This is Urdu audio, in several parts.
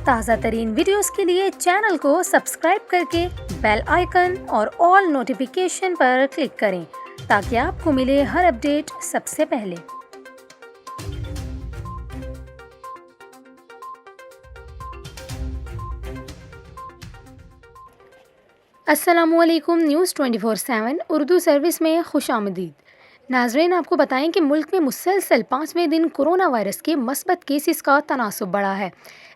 تازہ ترین ویڈیوز کے لیے چینل کو سبسکرائب کرکے بیل آئیکن اور آل نوٹیفیکیشن پر کلک کریں تاکہ آپ کو ملے ہر اپڈیٹ سب سے پہلے۔ السلام علیکم، نیوز 24/7 اردو سروس میں خوش آمدید۔ ناظرین، آپ کو بتائیں کہ ملک میں مسلسل 5ویں دن کورونا وائرس کے مثبت کیسز کا تناسب بڑھا ہے۔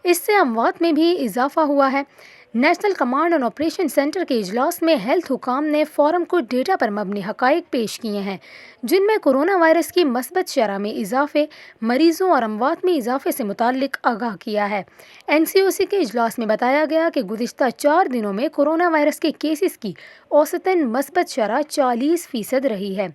اس سے اموات میں بھی اضافہ ہوا ہے۔ National command and operation centre کے اجلاس میں ہیلتھ حکام نے فورم کو ڈیٹا پر مبنی حقائق پیش کیے ہیں، جن میں کورونا وائرس کی مثبت شرح میں اضافے، مریضوں اور اموات میں اضافے سے متعلق آگاہ کیا ہے۔ NCOC کے اجلاس میں بتایا گیا کہ گزشتہ 4 دنوں میں کورونا وائرس کے کیسز کی اوسطاً مثبت شرح 40% رہی ہے۔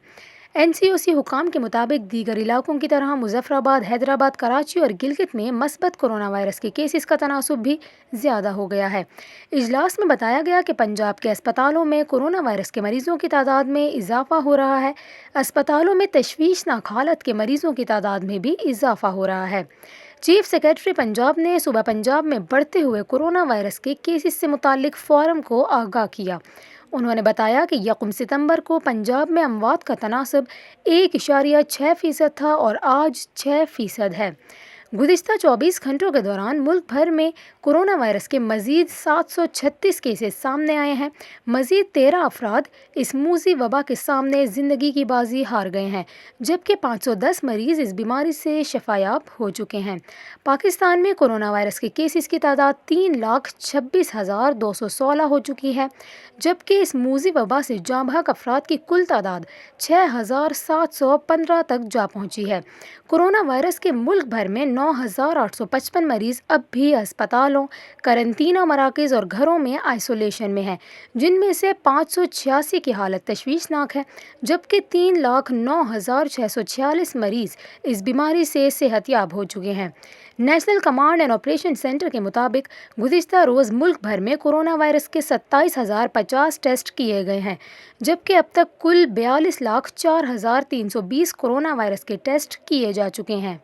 NCOC حکام کے مطابق دیگر علاقوں کی طرح مظفر آباد، حیدرآباد، کراچی اور گلگت میں مثبت کورونا وائرس کے کیسز کا تناسب بھی زیادہ ہو گیا ہے۔ اجلاس میں بتایا گیا کہ پنجاب کے اسپتالوں میں کورونا وائرس کے مریضوں کی تعداد میں اضافہ ہو رہا ہے۔ اسپتالوں میں تشویشناک حالت کے مریضوں کی تعداد میں بھی اضافہ ہو رہا ہے۔ چیف سیکرٹری پنجاب نے صوبہ پنجاب میں بڑھتے ہوئے کورونا وائرس کے کیسز سے متعلق فورم کو آگاہ کیا۔ انہوں نے بتایا کہ 1 ستمبر کو پنجاب میں اموات کا تناسب 1.6% تھا اور آج 6% ہے۔ گزشتہ 24 گھنٹوں کے دوران ملک بھر میں کورونا وائرس کے مزید 736 کیسز سامنے آئے ہیں۔ مزید 13 افراد اس موذی وبا کے سامنے زندگی کی بازی ہار گئے ہیں، جبکہ 510 مریض اس بیماری سے شفایاب ہو چکے ہیں۔ پاکستان میں کورونا وائرس کے کیسز کی تعداد 3,26,216 ہو چکی ہے، جبکہ اس موذی وبا سے جاں بحق افراد کی کل تعداد 6,715 تک جا پہنچی ہے۔ کورونا وائرس کے ملک بھر میں 9,855 مریض اب بھی اسپتالوں، قرنطینہ مراکز اور گھروں میں آئسولیشن میں ہیں، جن میں سے 586 کی حالت تشویشناک ہے، جبکہ 3,09,646 مریض اس بیماری سے صحت یاب ہو چکے ہیں۔ National command and operation centre کے مطابق گزشتہ روز ملک بھر میں کورونا وائرس کے 27,050 ٹیسٹ کیے گئے ہیں، جبکہ اب تک کل 42,04,320 کورونا وائرس کے ٹیسٹ کیے جا چکے ہیں۔